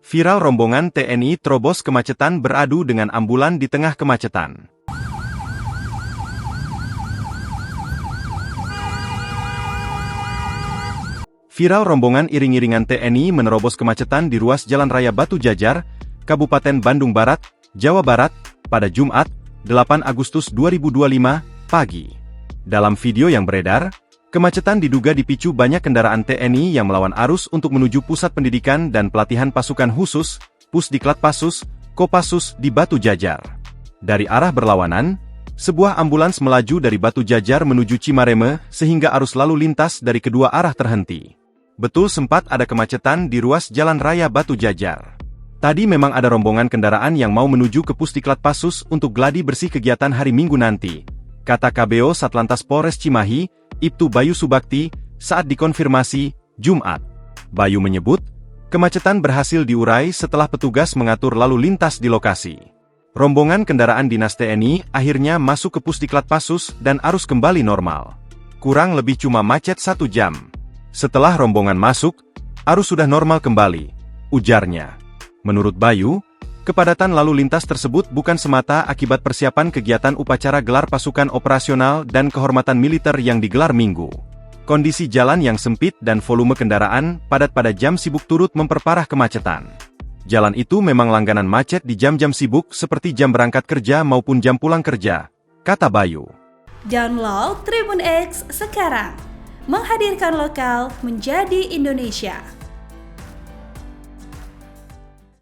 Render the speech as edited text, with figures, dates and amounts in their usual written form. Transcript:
Viral rombongan TNI terobos kemacetan beradu dengan ambulan di tengah kemacetan. Viral rombongan iring-iringan TNI menerobos kemacetan di ruas Jalan Raya Batu Jajar, Kabupaten Bandung Barat, Jawa Barat, pada Jumat, 8 Agustus 2025, pagi. Dalam video yang beredar, kemacetan diduga dipicu banyak kendaraan TNI yang melawan arus untuk menuju pusat pendidikan dan pelatihan pasukan khusus, Pusdiklat Pasus, Kopassus di Batu Jajar. Dari arah berlawanan, sebuah ambulans melaju dari Batu Jajar menuju Cimareme sehingga arus lalu lintas dari kedua arah terhenti. Betul sempat ada kemacetan di ruas Jalan Raya Batu Jajar. Tadi memang ada rombongan kendaraan yang mau menuju ke Pusdiklat Pasus untuk gladi bersih kegiatan hari Minggu nanti, kata KBO Satlantas Polres Cimahi, Ibtu Bayu Subakti, saat dikonfirmasi, Jumat. Bayu menyebut, kemacetan berhasil diurai setelah petugas mengatur lalu lintas di lokasi. Rombongan kendaraan dinas TNI akhirnya masuk ke Pusdiklat Pasus dan arus kembali normal. Kurang lebih cuma macet 1 jam. Setelah rombongan masuk, arus sudah normal kembali, ujarnya. Menurut Bayu, kepadatan lalu lintas tersebut bukan semata akibat persiapan kegiatan upacara gelar pasukan operasional dan kehormatan militer yang digelar Minggu. Kondisi jalan yang sempit dan volume kendaraan padat pada jam sibuk turut memperparah kemacetan. Jalan itu memang langganan macet di jam-jam sibuk seperti jam berangkat kerja maupun jam pulang kerja, kata Bayu. Download Tribun X sekarang, menghadirkan lokal menjadi Indonesia.